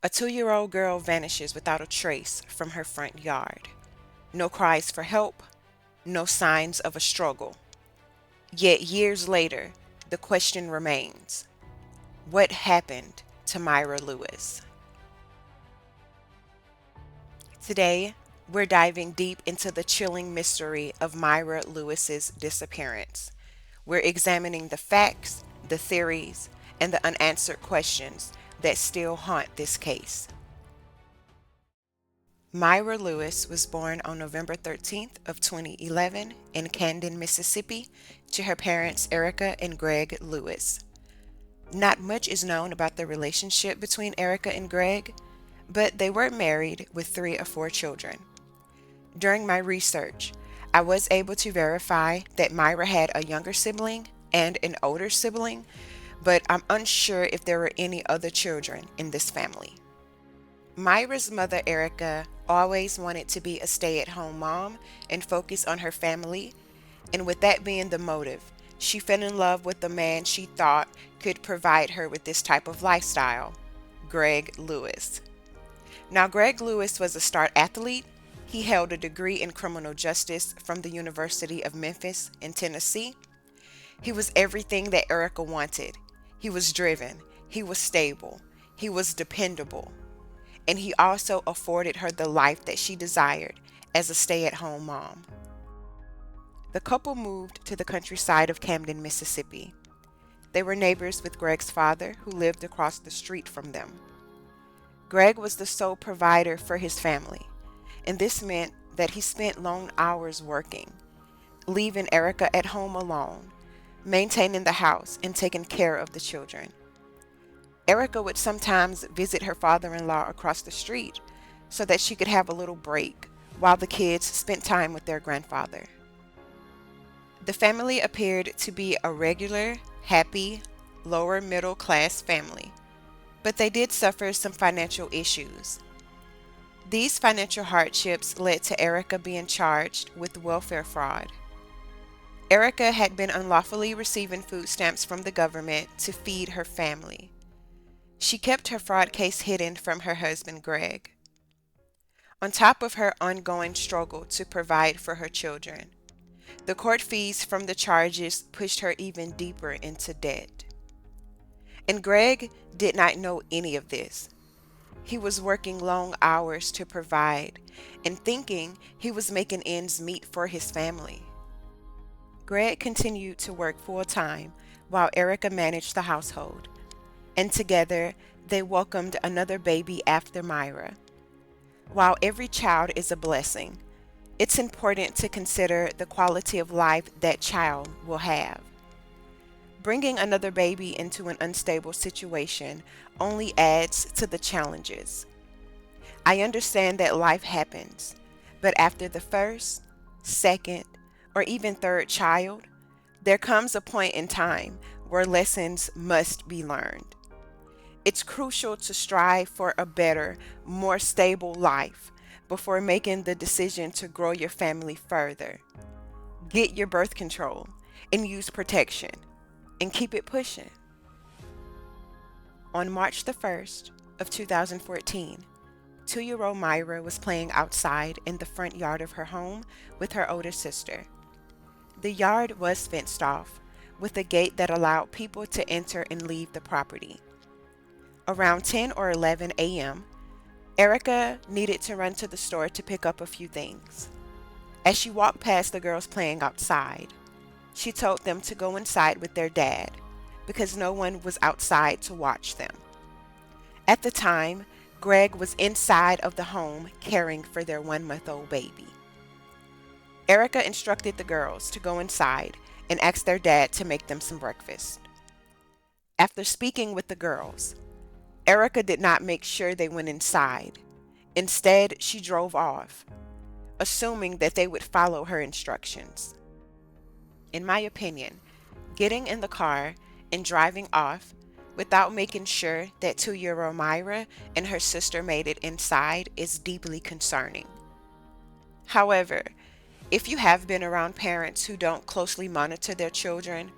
A 2-year-old girl vanishes without a trace from her front yard. No cries for help, no signs of a struggle. Yet years later, the question remains: what happened to Myra Lewis? Today, we're diving deep into the chilling mystery of Myra Lewis's disappearance. We're examining the facts, the theories, and the unanswered questions that still haunt this case. Myra Lewis was born on November 13th of 2011 in Camden, Mississippi, to her parents Erica and Greg Lewis. Not much is known about the relationship between Erica and Greg, but they were married with 3 or 4 children. During my research, I was able to verify that Myra had a younger sibling and an older sibling, but I'm unsure if there were any other children in this family. Myra's mother, Erica, always wanted to be a stay-at-home mom and focus on her family, and with that being the motive, she fell in love with the man she thought could provide her with this type of lifestyle, Greg Lewis. Now, Greg Lewis was a star athlete. He held a degree in criminal justice from the University of Memphis in Tennessee. He was everything that Erica wanted. He was driven, he was stable, he was dependable, and he also afforded her the life that she desired as a stay-at-home mom. The couple moved to the countryside of Camden, Mississippi. They were neighbors with Greg's father, who lived across the street from them. Greg was the sole provider for his family, and this meant that he spent long hours working, leaving Erica at home alone, maintaining the house and taking care of the children. Erica would sometimes visit her father-in-law across the street so that she could have a little break while the kids spent time with their grandfather. The family appeared to be a regular, happy, lower middle class family, but they did suffer some financial issues. These financial hardships led to Erica being charged with welfare fraud. Erica had been unlawfully receiving food stamps from the government to feed her family. She kept her fraud case hidden from her husband, Greg. On top of her ongoing struggle to provide for her children, the court fees from the charges pushed her even deeper into debt. And Greg did not know any of this. He was working long hours to provide and thinking he was making ends meet for his family. Greg continued to work full-time while Erica managed the household, and together they welcomed another baby after Myra. While every child is a blessing, it's important to consider the quality of life that child will have. Bringing another baby into an unstable situation only adds to the challenges. I understand that life happens, but after the first, second, or even third child, there comes a point in time where lessons must be learned. It's crucial to strive for a better, more stable life before making the decision to grow your family further. Get your birth control and use protection, and keep it pushing. On March the 1st of 2014, 2-year-old Myra was playing outside in the front yard of her home with her older sister. The yard was fenced off with a gate that allowed people to enter and leave the property. Around 10 or 11 a.m., Erica needed to run to the store to pick up a few things. As she walked past the girls playing outside, she told them to go inside with their dad because no one was outside to watch them. At the time, Greg was inside of the home caring for their 1-month-old baby. Erica instructed the girls to go inside and asked their dad to make them some breakfast. After speaking with the girls, Erica did not make sure they went inside. Instead, she drove off, assuming that they would follow her instructions. In my opinion, getting in the car and driving off without making sure that 2-year-old Myra and her sister made it inside is deeply concerning. However, if you have been around parents who don't closely monitor their children,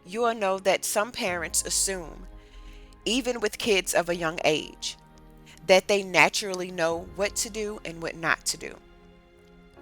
you will know that some parents assume, even with kids of a young age, that they naturally know what to do and what not to do.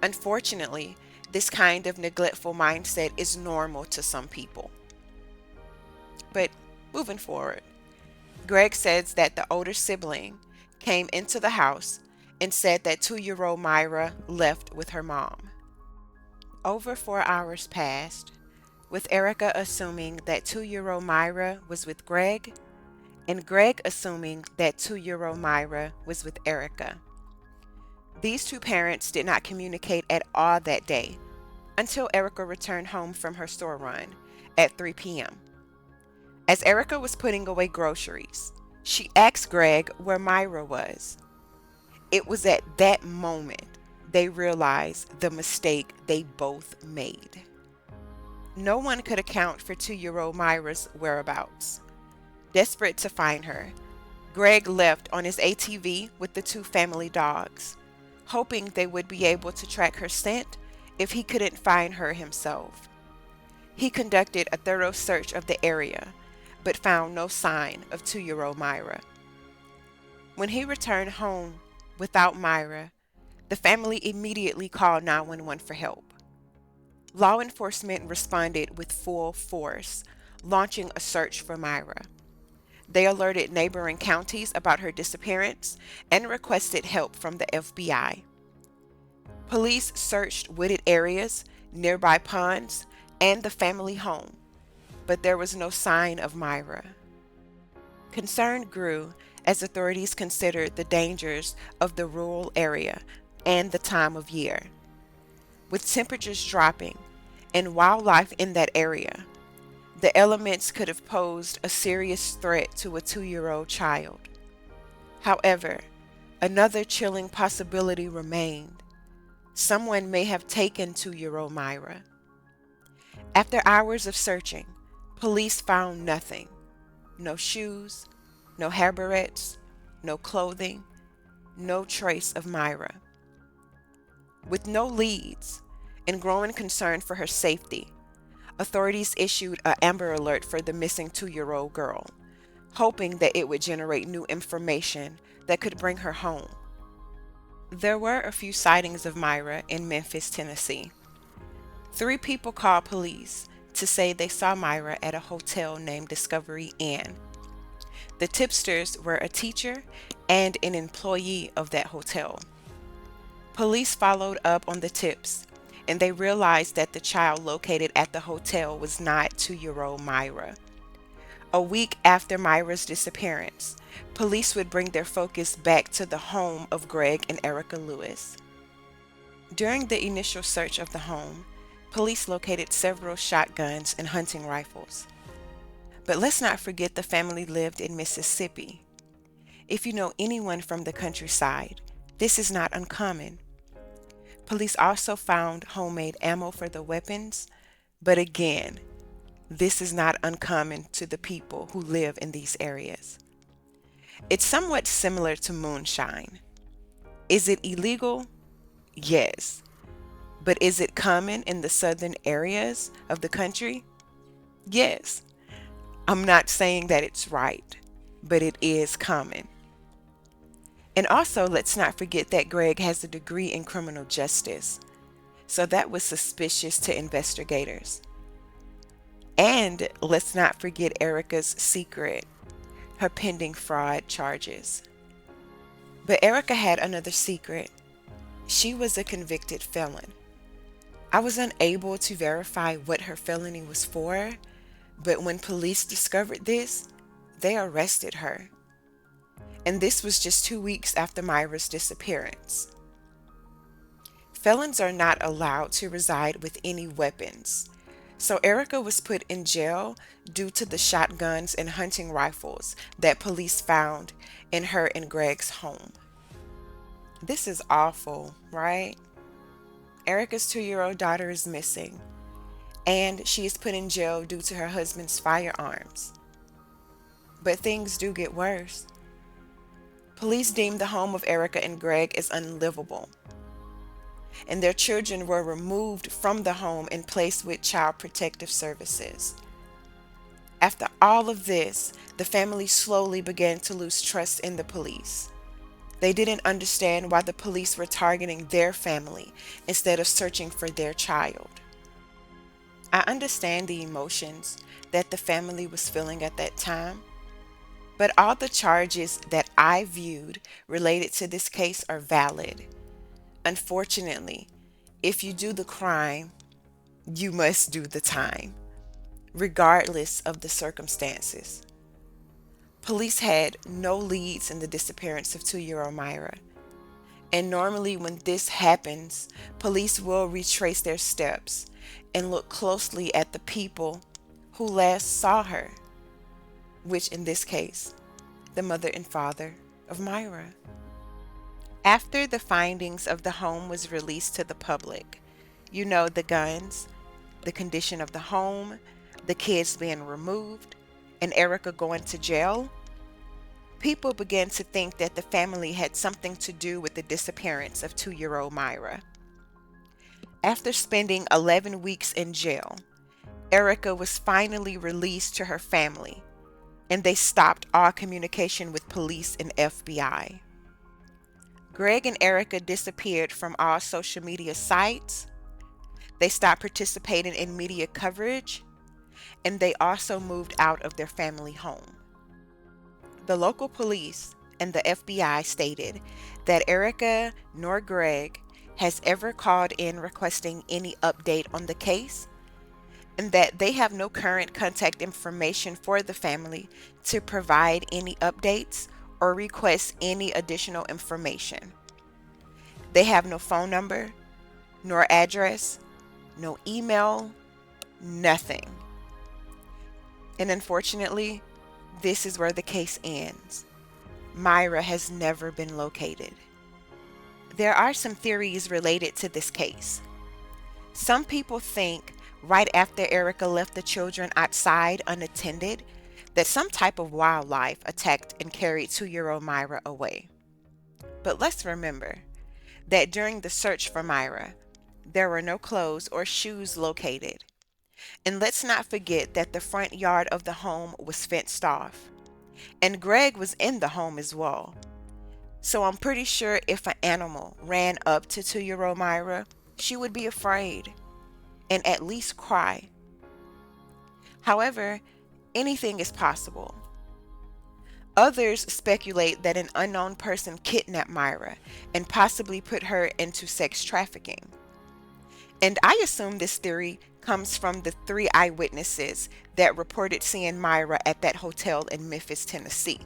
Unfortunately, this kind of neglectful mindset is normal to some people. But moving forward, Greg says that the older sibling came into the house and said that 2-year-old Myra left with her mom. Over 4 hours passed, with Erica assuming that 2-year-old Myra was with Greg, and Greg assuming that 2-year-old Myra was with Erica. These two parents did not communicate at all that day until Erica returned home from her store run at 3 p.m. As Erica was putting away groceries, she asked Greg where Myra was. It was at that moment they realized the mistake they both made. No one could account for 2-year-old Myra's whereabouts. Desperate to find her, Greg left on his ATV with the two family dogs, hoping they would be able to track her scent if he couldn't find her himself. He conducted a thorough search of the area, but found no sign of 2-year-old Myra. When he returned home without Myra, the family immediately called 911 for help. Law enforcement responded with full force, launching a search for Myra. They alerted neighboring counties about her disappearance and requested help from the FBI. Police searched wooded areas, nearby ponds, and the family home, but there was no sign of Myra. Concern grew as authorities considered the dangers of the rural area and the time of year. With temperatures dropping and wildlife in that area, the elements could have posed a serious threat to a 2-year-old child. However, another chilling possibility remained. Someone may have taken 2-year-old Myra. After hours of searching, police found nothing. No shoes, no hair barrettes, no clothing, no trace of Myra. With no leads and growing concern for her safety, authorities issued an Amber Alert for the missing 2-year-old girl, hoping that it would generate new information that could bring her home. There were a few sightings of Myra in Memphis, Tennessee. 3 people called police to say they saw Myra at a hotel named Discovery Inn. The tipsters were a teacher and an employee of that hotel. Police followed up on the tips, and they realized that the child located at the hotel was not 2-year-old Myra. A week after Myra's disappearance, police would bring their focus back to the home of Greg and Erica Lewis. During the initial search of the home, police located several shotguns and hunting rifles. But let's not forget the family lived in Mississippi. If you know anyone from the countryside, this is not uncommon. Police also found homemade ammo for the weapons, but again, this is not uncommon to the people who live in these areas. It's somewhat similar to moonshine. Is it illegal? Yes. But is it common in the southern areas of the country? Yes. I'm not saying that it's right, but it is common. And also, let's not forget that Greg has a degree in criminal justice, so that was suspicious to investigators. And let's not forget Erica's secret, her pending fraud charges. But Erica had another secret. She was a convicted felon. I was unable to verify what her felony was for, but when police discovered this, they arrested her. And this was just 2 weeks after Myra's disappearance. Felons are not allowed to reside with any weapons, so Erica was put in jail due to the shotguns and hunting rifles that police found in her and Greg's home. This is awful, right? Erica's 2-year-old daughter is missing, and she is put in jail due to her husband's firearms. But things do get worse. Police deemed the home of Erica and Greg as unlivable, and their children were removed from the home and placed with Child Protective Services. After all of this, the family slowly began to lose trust in the police. They didn't understand why the police were targeting their family instead of searching for their child. I understand the emotions that the family was feeling at that time, but all the charges that I viewed related to this case are valid. Unfortunately, if you do the crime, you must do the time, regardless of the circumstances. Police had no leads in the disappearance of 2-year-old Myra. And normally, when this happens, police will retrace their steps and look closely at the people who last saw her, which in this case, the mother and father of Myra. After the findings of the home was released to the public, the guns, the condition of the home, the kids being removed, and Erica going to jail, people began to think that the family had something to do with the disappearance of 2-year-old Myra. After spending 11 weeks in jail, Erica was finally released to her family, and they stopped all communication with police and FBI. Greg and Erica disappeared from all social media sites. They stopped participating in media coverage, and they also moved out of their family home. The local police and the FBI stated that Erica nor Greg has ever called in requesting any update on the case, and that they have no current contact information for the family to provide any updates or request any additional information. They have no phone number, nor address, no email, nothing. And unfortunately, this is where the case ends. Myra has never been located. There are some theories related to this case. Some people think right after Erica left the children outside unattended, that some type of wildlife attacked and carried 2-year-old Myra away. But let's remember that during the search for Myra, there were no clothes or shoes located. And let's not forget that the front yard of the home was fenced off. And Greg was in the home as well. So I'm pretty sure if an animal ran up to 2-year-old Myra, she would be afraid and at least cry. However, anything is possible. Others speculate that an unknown person kidnapped Myra and possibly put her into sex trafficking. And I assume this theory comes from the 3 eyewitnesses that reported seeing Myra at that hotel in Memphis, Tennessee.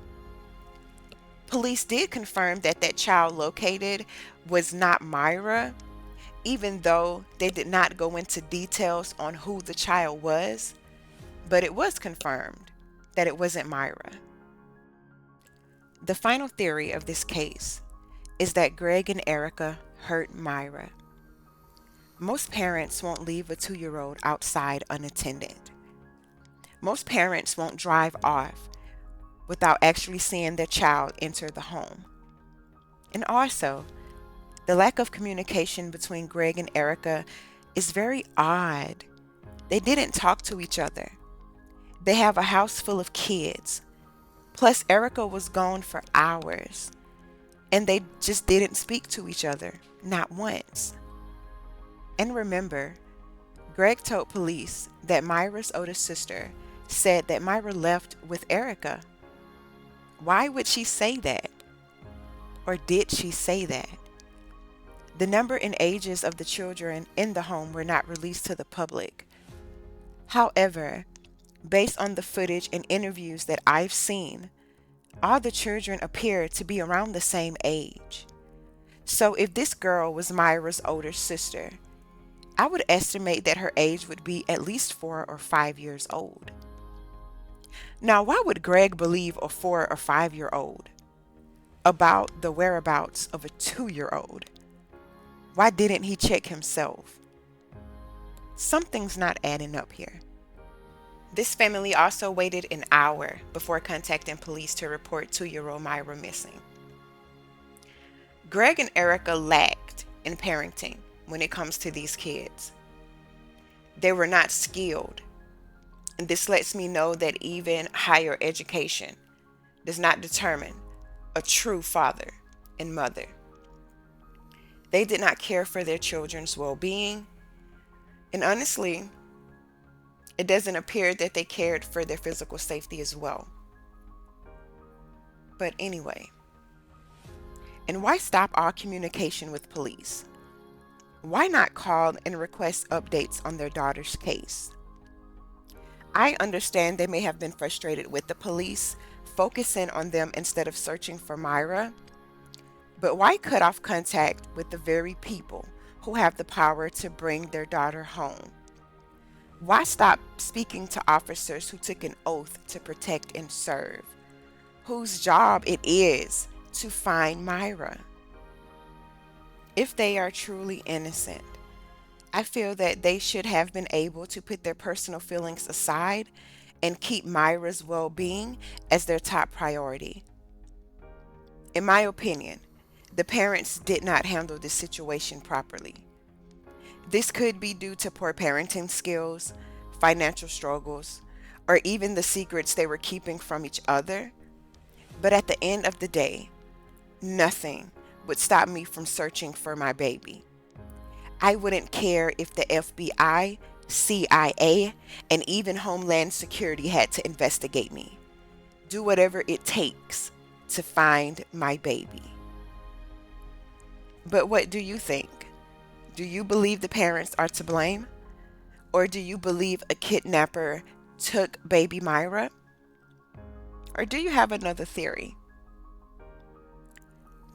Police did confirm that that child located was not Myra, even though they did not go into details on who the child was, but it was confirmed that it wasn't Myra. The final theory of this case is that Greg and Erica hurt Myra. Most parents won't leave a 2-year-old outside unattended. Most parents won't drive off without actually seeing their child enter the home. And also, the lack of communication between Greg and Erica is very odd. They didn't talk to each other. They have a house full of kids. Plus, Erica was gone for hours, and they just didn't speak to each other, not once. And remember, Greg told police that Myra's older sister said that Myra left with Erica. Why would she say that? Or did she say that? The number and ages of the children in the home were not released to the public. However, based on the footage and interviews that I've seen, all the children appear to be around the same age. So if this girl was Myra's older sister, I would estimate that her age would be at least 4 or 5 years old. Now, why would Greg believe a 4 or 5-year-old about the whereabouts of a 2-year-old? Why didn't he check himself? Something's not adding up here. This family also waited an hour before contacting police to report 2-year-old Myra missing. Greg and Erica lacked in parenting when it comes to these kids. They were not skilled. And this lets me know that even higher education does not determine a true father and mother. They did not care for their children's well being, and honestly, it doesn't appear that they cared for their physical safety as well. But anyway, and why stop all communication with police? Why not call and request updates on their daughter's case? I understand they may have been frustrated with the police, focusing on them instead of searching for Myra, but why cut off contact with the very people who have the power to bring their daughter home? Why stop speaking to officers who took an oath to protect and serve, whose job it is to find Myra? If they are truly innocent, I feel that they should have been able to put their personal feelings aside and keep Myra's well being as their top priority. In my opinion, the parents did not handle this situation properly. This could be due to poor parenting skills, financial struggles, or even the secrets they were keeping from each other. But at the end of the day, nothing would stop me from searching for my baby. I wouldn't care if the FBI, CIA, and even Homeland Security had to investigate me. Do whatever it takes to find my baby. But what do you think? Do you believe the parents are to blame? Or do you believe a kidnapper took baby Myra? Or do you have another theory?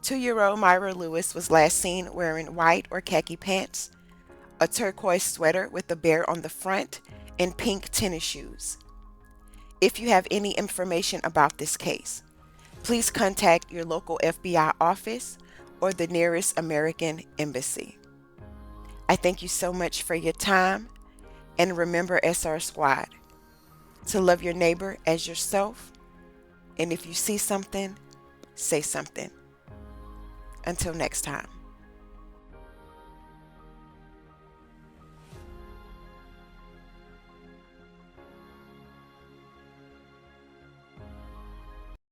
2-year-old Myra Lewis was last seen wearing white or khaki pants, a turquoise sweater with a bear on the front, and pink tennis shoes. If you have any information about this case, please contact your local FBI office or the nearest American embassy. I thank you so much for your time, and remember, SR Squad, to love your neighbor as yourself, and if you see something, say something. Until next time.